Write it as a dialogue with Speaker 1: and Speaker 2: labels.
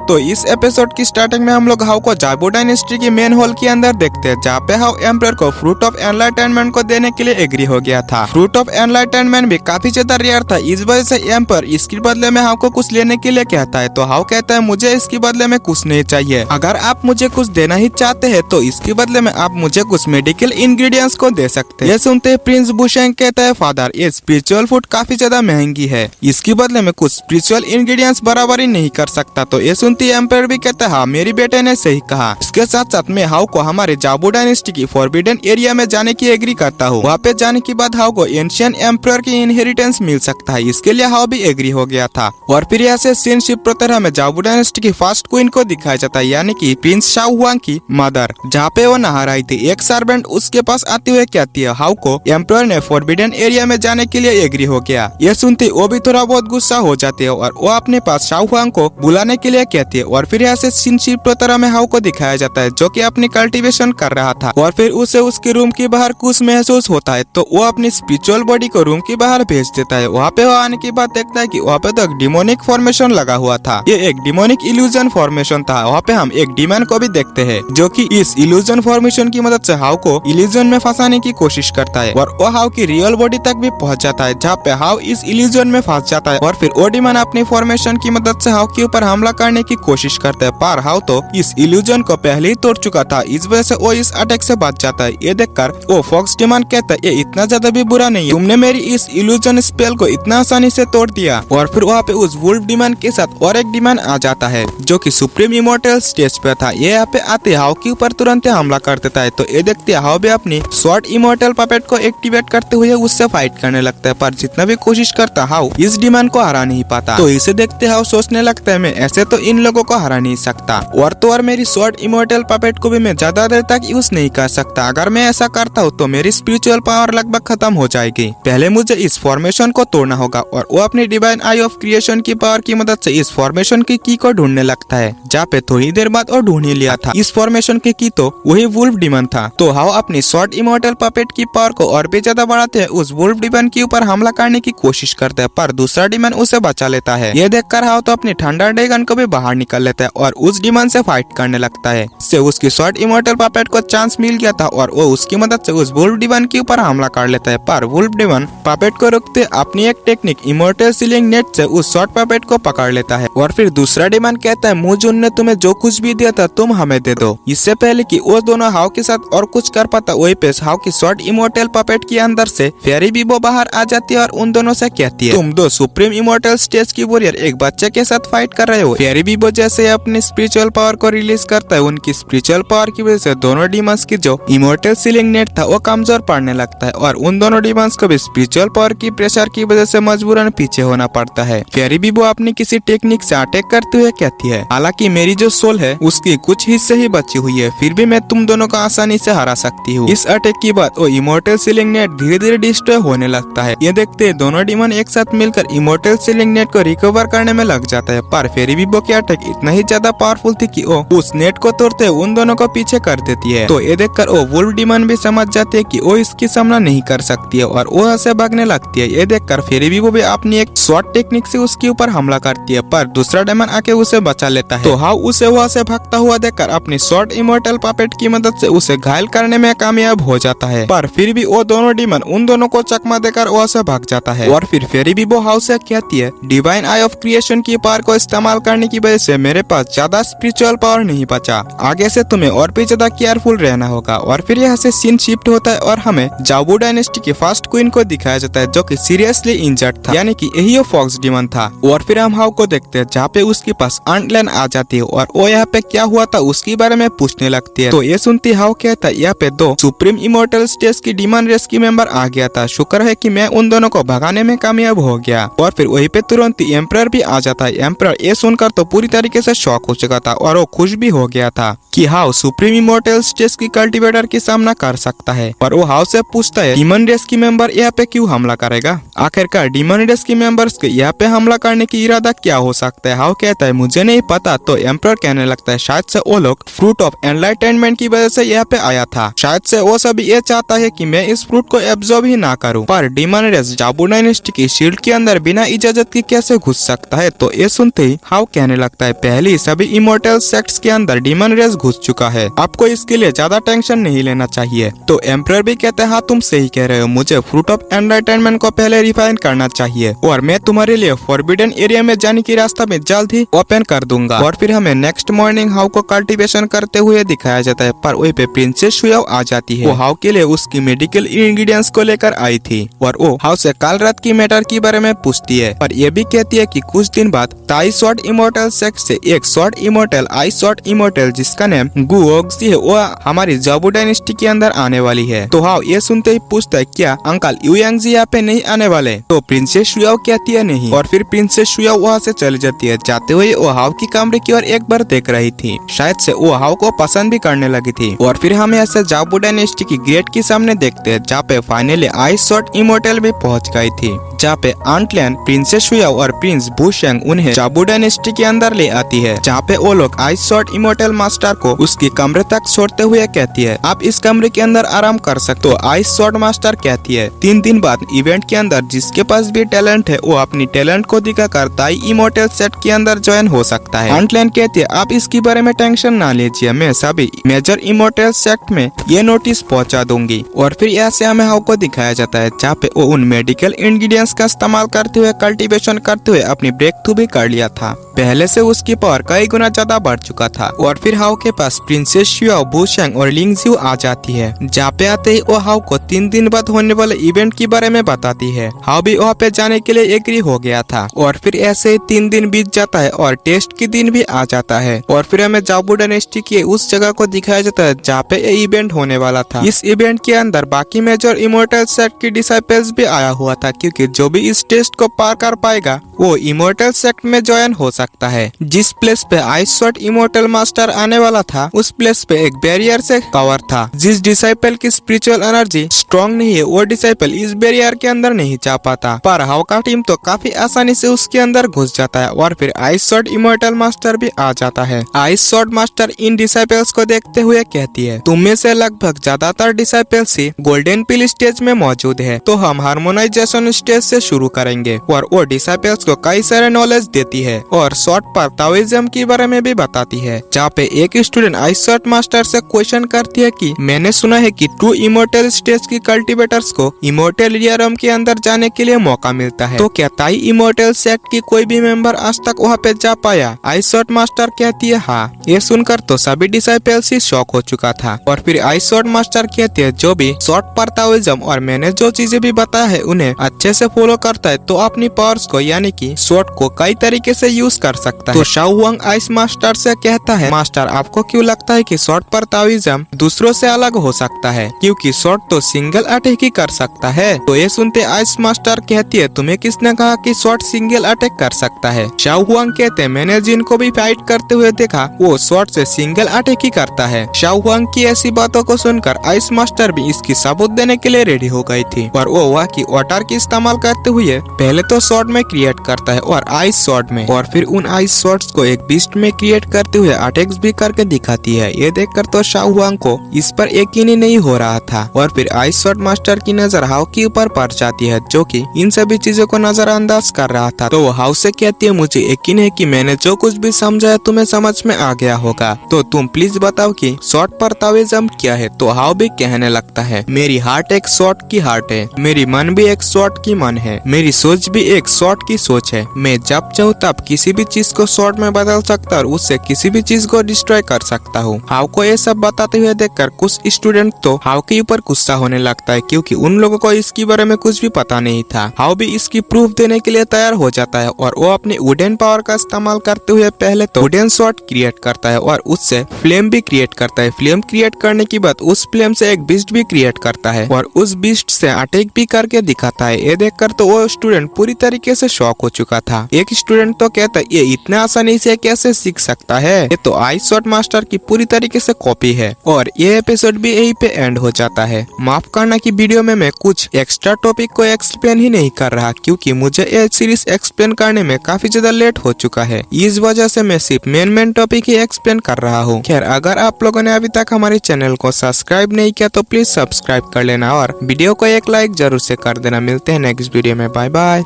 Speaker 1: तो इस एपिसोड की स्टार्टिंग में हम लोग हाउ को जाबू डायनेस्टी की मेन हॉल के अंदर देखते हैं, जहाँ पे हाउ एम्परर को फ्रूट ऑफ एनलाइटनमेंट को देने के लिए एग्री हो गया था। फ्रूट ऑफ एनलाइटनमेंट भी काफी ज्यादा रेयर था, इस वजह से एम्पर इसके बदले में हाउ को कुछ लेने के लिए कहता है। तो हाउ कहता है मुझे इसके बदले में कुछ नहीं चाहिए, अगर आप मुझे कुछ देना ही चाहते हैं तो इसके बदले में आप मुझे कुछ मेडिकल इंग्रेडिएंट्स को दे सकते हैं। ये सुनते ही प्रिंस बुशेंग कहता है फादर ये स्पिरिचुअल फूड काफी ज्यादा महंगी है, इसके बदले में कुछ स्पिरिचुअल इंग्रेडिएंट्स बराबरी नहीं कर सकता। तो ये सुनती एम्पर भी कहता है हाँ मेरी बेटे ने सही कहा। इसके साथ साथ मैं हाउ को हमारे जाबू डायनेस्टी की फॉरबिडन एरिया में जाने की एग्री करता हूँ। वहाँ पे जाने के बाद हाउ को एंशियंट एम्परर की इनहेरिटेंस मिल सकता है, इसके लिए हाउ भी एग्री हो गया था। और फिर यहाँ से सीन शिफ्ट होकर हमें जाबू डायनेस्टी की फर्स्ट क्वीन को दिखाया जाता है, यानी कि प्रिंस शाओ हुआंग की मदर, जहाँ पे वो नहा रही थी। एक सर्वेंट उसके पास आते हुए कहती है हाउ को एम्परर ने फॉरबिडन एरिया में जाने के लिए एग्री हो गया। ये सुनते वो भी थोड़ा बहुत गुस्सा हो जाती है और वो अपने पास शाओ हुआंग को बुलाने के लिए कहती है। और फिर यहाँ से सीन शिफ्ट होकर हमें हाउ को दिखाया जाता है जो कि अपनी कल्टीवेशन कर रहा था। और फिर उसे उसके रूम के बाहर कुछ महसूस होता है, तो वो अपनी स्पिरिचुअल बॉडी को रूम के बाहर भेज देता है। वहाँ पे वो आने के बाद देखता है कि वहाँ पे तो एक डिमोनिक फॉर्मेशन लगा हुआ था। ये एक डिमोनिक इल्यूजन फॉर्मेशन था। वहाँ पे हम एक डीमन को भी देखते हैं जो कि इस इल्यूजन फॉर्मेशन की मदद से हाउ को इल्यूजन में फंसाने की कोशिश करता है और वो हाउ की रियल बॉडी तक भी पहुँच जाता है, जहाँ पे हाउ इस इल्यूजन में फंस जाता है। और फिर वो डीमन अपनी फॉर्मेशन की मदद से हाउ के ऊपर हमला करने की कोशिश करता है, पर हाउ तो इस इल्यूजन को पहले ही तोड़ चुका था, इस वजह से वो इस अटैक से बच जाता है। ये देखकर वो फॉक्स डीमन कहता है ये इतना ज्यादा भी बुरा नहीं है, तुमने मेरी इस इल्यूजन स्पेल को इतना आसानी से तोड़ दिया। और फिर वहाँ पे उस वुल्फ डीमन के साथ और एक डीमन आ जाता है जो कि सुप्रीम इमोर्टल स्टेज पे था। ये यहाँ पे आते हाउ के ऊपर तुरंत हमला कर देता है। तो ये देखते हाउ भी अपनी शॉर्ट इमोर्टल पपेट को एक्टिवेट करते हुए उससे फाइट करने लगता है, पर जितना भी कोशिश करता हाउ इस डीमन को हरा नहीं पाता। तो इसे देखते हाउ सोचने लगता है मैं ऐसे तो इन लोगों को हरा नहीं सकता, और तो और मेरी शॉर्ट इमोर्टल पपेट को भी मैं ज्यादा देर तक यूज नहीं कर सकता। अगर मैं ऐसा करता हूँ तो मेरी स्पिरिचुअल पावर लगभग खत्म हो जाएगी। पहले मुझे इस फॉर्मेशन को तोड़ना होगा। और वो अपनी डिवाइन आई ऑफ क्रिएशन की पावर की मदद से इस फॉर्मेशन की की को ढूंढने लगता है, जहाँ पे थोड़ी देर बाद और ढूंढ ही लिया था। इस फॉर्मेशन की की तो वही वुल्फ डीमन था। तो हाउ अपनी शॉर्ट इमोर्टल पपेट की पावर को और भी ज्यादा बढ़ाते हैं, उस वुल्फ डीमन के ऊपर हमला करने की कोशिश करते हैं, पर दूसरा डीमन उसे बचा लेता है। ये देखकर हाउ तो अपनी थंडर ड्रैगन को भी बाहर निकल लेता है और उस डीमन से फाइट करने लगता है। इससे उसकी शॉर्ट इमोर्टल पपेट को चांस मिल गया था और वो उसकी मदद से उस वुल्फ डीमन के ऊपर हमला कर लेता है, पर वुल्फ डीमन पपेट को रोकते अपनी एक टेक्निक इमोर्टल सीलिंग नेट से उस शॉर्ट पपेट को पकड़ लेता है। और फिर दूसरा डीमन कहता है मुझुन ने तुम्हें जो कुछ भी दिया था तुम हमें दे दो। इससे पहले कि वो दोनों हाउ के साथ और कुछ कर पाता, वही पे हाउ की शॉर्ट इमोर्टल पपेट के अंदर से फेरी बीबो बाहर आ जाती है और उन दोनों से कहती है तुम दो सुप्रीम इमोर्टल स्टेज की वॉरियर एक बच्चे के साथ फाइट कर रहे हो। फेरी बीबो जैसे अपनी स्पिरिचुअल पावर को रिलीज करता है, उनकी स्पिरिचुअल पावर की वजह से दोनों डीमंस की जो इमोर्टल सीलिंग नेट था वो कमजोर पड़ने लगता है और उन दोनों डीमंस को भी स्पिरिचुअल पावर की प्रेशर की वजह से मजबूरन पीछे होना पड़ता है। फेरी बीबो अपनी किसी टेक्निक से अटैक करते हुए कहती है हालांकि मेरी जो सोल है उसकी कुछ हिस्से ही बची हुई है, फिर भी मैं तुम दोनों को आसानी से हरा सकती हूँ। इस अटैक के बाद वो इमोर्टल सीलिंग नेट धीरे धीरे डिस्ट्रॉय होने लगता है। ये देखते दोनों डीमन एक साथ मिलकर इमोर्टल सीलिंग नेट को रिकवर करने में लग जाता है, पर फेरी बीबो की अटैक इतना ही ज्यादा पावरफुल थी कि वो उस नेट को तोड़ते उन दोनों को पीछे कर देती है। तो ये देखकर वो वुल्फ डीमन भी समझ जाती है कि वो इसकी सामना नहीं कर सकती है और वो ऐसे भागने लगती है। ये देखकर फेरी बीबो भी अपनी एक शॉर्ट टेक्निक से उसके ऊपर हमला करती है, पर दूसरा डीमन आके उसे बचा लेता है। तो हाउ उसे वहां से भागता हुआ देखकर अपनी शॉर्ट इमोर्टल पपेट की मदद से उसे घायल करने में कामयाब हो जाता है, पर फिर भी वो दोनों डीमन उन दोनों को चकमा देकर वहां से भाग जाता है। और फिर फेरी बीबो हाउ से कहती है डिवाइन आई ऑफ क्रिएशन की पावर को इस्तेमाल करने की वजह से मेरे पास ज्यादा स्पिरिचुअल पावर नहीं बचा, आगे से तुम्हें और भी ज्यादा केयरफुल रहना होगा। और फिर यहाँ से सीन शिफ्ट होता है और हमें जाबू डायनेस्टी की फर्स्ट क्वीन को दिखाया जाता है जो कि सीरियसली इंजर्ड था, यानी कि यही वो फॉक्स डीमन था। और फिर हम हाउ को देखते हैं जहाँ पे उसके पास आंटलैन आ जाती है और वो यहाँ पे क्या हुआ था उसके बारे में पूछने लगती है। तो ये सुनती हाउ कहता है यहाँ पे दो सुप्रीम इमोर्टल स्टेज की डीमन रेस की मेंबर आ गया था, शुक्र है कि मैं उन दोनों को भगाने में कामयाब हो गया। और फिर वहीं पे तुरंत ही एम्परर भी आ जाता है। एम्परर ये सुनकर तो पूरी तरीके से शॉक हो चुका था और वो खुश भी हो गया था कि हाउ सुप्रीम इमोर्टल स्टेज की कल्टीवेटर की सामना कर सकता है। और वो हाउ से पूछता है डीमन रेस की मेंबर यहाँ पे क्यों हमला करेगा, आखिरकार डीमन रेस की मेंबर्स के यहाँ पे हमला करने की इरादा क्या हो सकता है। हाउ कहता है मुझे नहीं पता। तो एम्परर कहने लगता है शायद से वो लोग फ्रूट ऑफ एनलाइटनमेंट की वजह से यहाँ पे आया था, शायद से वो सभी ये चाहता है कि मैं इस फ्रूट को एब्जॉर्ब ही ना करूं, पर डीमन रेस जाबू डायनेस्टी की शील्ड के अंदर बिना इजाजत के कैसे घुस सकता है। तो ये सुनते ही हाउ कहने लगता लगता है पहले ही सभी इमोर्टल सेक्ट्स के अंदर डीमन रेस घुस चुका है, आपको इसके लिए ज्यादा टेंशन नहीं लेना चाहिए। तो एम्परर भी कहते हैं हाँ तुम सही कह रहे हो, मुझे फ्रूट ऑफ एनलाइटनमेंट को पहले रिफाइन करना चाहिए और मैं तुम्हारे लिए फॉरबिडन एरिया में जाने की रास्ता में जल्द ही ओपन कर दूंगा। और फिर हमें नेक्स्ट मॉर्निंग हाउ को कल्टीवेशन करते हुए दिखाया जाता है, पर वहीं पे प्रिंसेस शुयाओ आ जाती है। वो हाउ के लिए उसकी मेडिकल इंग्रेडिएंट्स को लेकर आई थी और वो हाउ से कल रात की मैटर के बारे में पूछती है, पर ये भी कहती है कि कुछ दिन बाद ताई शॉर्ट इमोर्टल सेक्ट से एक शॉर्ट इमोर्टल आई शॉर्ट इमोर्टल जिसका नाम गुओक्सी है वो हमारी जाबू डायनेस्टी के अंदर आने वाली है। तो हाउ ये सुनते ही पूछता है क्या अंकल युयांगजी यहाँ पे नहीं आने वाले? तो प्रिंसेस शुयाओ कहती है नहीं, और फिर प्रिंसेस शुयाओ वहाँ से चली जाती है। जाते हुए वो हाउ की कमरे की ओर एक बार देख रही थी, शायद से वो हाउ को पसंद भी करने लगी थी। और फिर हम ऐसे जाबू डायनेस्टी की गेट के सामने देखते हैं जहाँ पे फाइनली आई शॉर्ट इमोर्टल भी पहुँच गई थी, जहाँ पे आंट लियान प्रिंसेस शुयाओ और प्रिंस बुशेंग उन्हें जाबू डायनेस्टी के अंदर ले आती है, जहाँ पे वो लोग आई शॉर्ट इमोर्टल मास्टर को उसकी कमरे तक छोड़ते हुए कहती है आप इस कमरे के अंदर आराम कर सकते हो। आई शॉर्ट मास्टर कहती है 3 दिन बाद इवेंट के अंदर जिसके पास भी टैलेंट है वो अपनी टैलेंट को दिखाकर ताई इमोर्टल सेट के अंदर ज्वाइन हो सकता है। आंट लियान कहती है आप इसके बारे में टेंशन ना लीजिए, मैं सभी मेजर इमोर्टल सेक्ट में ये नोटिस पहुंचा दूंगी। और फिर ऐसे हमें हाउ को दिखाया जाता है जहाँ पे वो उन मेडिकल इंग्रेडिएंट्स का इस्तेमाल करते हुए कल्टीवेशन करते हुए अपनी ब्रेक थ्रू भी कर लिया था, पहले से उसकी पावर कई गुना ज्यादा बढ़ चुका था। और फिर हाउ के पास प्रिंसेस शुयाओ बुशेंग और लिंगजियो आ जाती है, जहाँ पे आते ही वो हाउ को 3 दिन बाद होने वाले इवेंट के बारे में बताती है। हाउ भी वहाँ पे जाने के लिए एग्री हो गया था। और फिर ऐसे ही 3 दिन बीत जाता है और टेस्ट के दिन भी आ जाता है। और फिर हमें जाबू डायनेस्टी की उस जगह को दिखाया जाता है जहाँ पे ये इवेंट होने वाला था। इस इवेंट के अंदर बाकी मेजर इमोर्टल सेक्ट की डिसाइपल्स भी आया हुआ था, क्योंकि जो भी इस टेस्ट को पार कर पाएगा वो इमोर्टल सेक्ट में ज्वाइन हो सकता है। जिस प्लेस पे आई शॉर्ट इमोर्टल मास्टर आने वाला था उस प्लेस पे एक बैरियर से कवर था। जिस डिसाइपल की स्पिरिचुअल एनर्जी स्ट्रॉन्ग नहीं है वो डिसाइपल इस बैरियर के अंदर नहीं जा पाता, पर हाउ का टीम तो काफी आसानी से उसके अंदर घुस जाता है। और फिर आई शॉर्ट इमोर्टल मास्टर भी आ जाता है। आई शॉर्ट मास्टर इन डिसाइपल्स को देखते हुए कहती है तुम में से लगभग ज्यादातर डिसाइपल्स ही गोल्डन पिल स्टेज में मौजूद है, तो हम हार्मोनाइजेशन स्टेज से शुरू करेंगे। और वो डिसाइपल्स को कई सारे नॉलेज देती है और शॉर्ट पर ताओइज्म के बारे में भी बताती है, जहाँ पे एक स्टूडेंट आई शॉर्ट मास्टर से क्वेश्चन करती है कि मैंने सुना है कि ट्रू इमोर्टल स्टेज की कल्टीवेटर्स को इमोर्टल रियरम के अंदर जाने के लिए मौका मिलता है, तो क्या ताई इमोर्टल सेक्ट की कोई भी मेंबर आज तक वहाँ पे जा पाया? आई शॉर्ट मास्टर कहती है हाँ। ये सुनकर तो सभी डिसाइपल्स ही शॉक हो चुका था। और फिर आई शॉर्ट मास्टर कहती है जो भी शॉर्ट पर ताओइज्म और मैंने जो चीजें भी बताया है उन्हें अच्छे से फॉलो करता है तो अपनी पावर्स को यानी कि शॉर्ट को कई तरीके से यूज कर सकता है। तो शाओ वांग आइस मास्टर से कहता है मास्टर आपको क्यों लगता है कि शॉर्ट पर ताओइज्म दूसरों से अलग हो सकता है, क्योंकि शॉर्ट तो सिंगल अटैक ही कर सकता है। तो ये सुनते आइस मास्टर कहती है तुम्हें किसने कहा कि शॉर्ट सिंगल अटैक कर सकता है? शाओ वांग कहते हैं मैंने जिनको भी फाइट करते हुए देखा वो शॉर्ट से सिंगल अटैक ही करता है। शाओ वांग की ऐसी बातों को सुनकर आइस मास्टर भी इसकी सबूत देने के लिए रेडी हो गई थी और वो वह की वाटर की इस्तेमाल करते हुए पहले तो शॉर्ट में क्रिएट करता है और आइस शॉर्ट में, और फिर उन आइस शॉर्ट्स को एक बीस्ट में क्रिएट करते हुए अटैक्स भी करके दिखाती है। ये देखकर तो शाओ वांग को इस पर यकीन ही नहीं हो रहा था। और फिर आइस शॉर्ट मास्टर की नजर हाउ के ऊपर पड़ जाती है जो कि इन सभी चीजों को नजरअंदाज कर रहा था। तो वो हाउ से कहती है मुझे यकीन है कि मैंने जो कुछ भी समझाया तुम्हें समझ में आ गया होगा, तो तुम प्लीज बताओ कि शॉर्ट पर ताओइज्म क्या है? तो हाउ भी कहने लगता है मेरी हार्ट एक शॉर्ट की हार्ट है, मेरी मन भी एक शॉर्ट की मन है, मेरी सोच भी एक शॉर्ट की सोच है। मैं जब चाहूँ तब किसी भी चीज को शॉर्ट में बदल सकता और उससे किसी भी चीज को डिस्ट्रॉय कर सकता हूँ। हाउ को ये सब बताते हुए देखकर कुछ स्टूडेंट तो हाउ के ऊपर गुस्सा होने लगता है, क्योंकि उन लोगों को इसके बारे में कुछ भी पता नहीं था। हाउ भी इसकी प्रूफ देने के लिए तैयार हो जाता है और वो अपनी वुडन पावर का इस्तेमाल करते हुए पहले तो वुडन शॉर्ट क्रिएट करता है और उससे फ्लेम भी क्रिएट करता है। फ्लेम क्रिएट करने के बाद उस फ्लेम से एक बीस्ट भी क्रिएट करता है और उस बीस्ट से अटैक भी करके दिखाता है। ये देखकर तो वो स्टूडेंट पूरी तरीके से शॉक हो चुका था। एक स्टूडेंट तो कहता है ये इतना आसानी से कैसे सीख सकता है, ये तो आइस शॉर्ट मास्टर की पूरी तरीके से कॉपी है। और ये एपिसोड भी यही पे एंड हो जाता है। माफ करना कि वीडियो में मैं कुछ एक्स्ट्रा टॉपिक को एक्सप्लेन ही नहीं कर रहा, क्योंकि मुझे ये सीरीज एक्सप्लेन करने में काफी ज्यादा लेट हो चुका है। इस वजह से मैं सिर्फ मेन टॉपिक ही एक्सप्लेन कर रहा हूँ। खैर अगर आप लोगों ने अभी तक हमारे चैनल को सब्सक्राइब नहीं किया तो प्लीज सब्सक्राइब कर लेना और वीडियो को एक लाइक जरूर से कर देना। मिलते हैं नेक्स्ट वीडियो में, बाय बाय।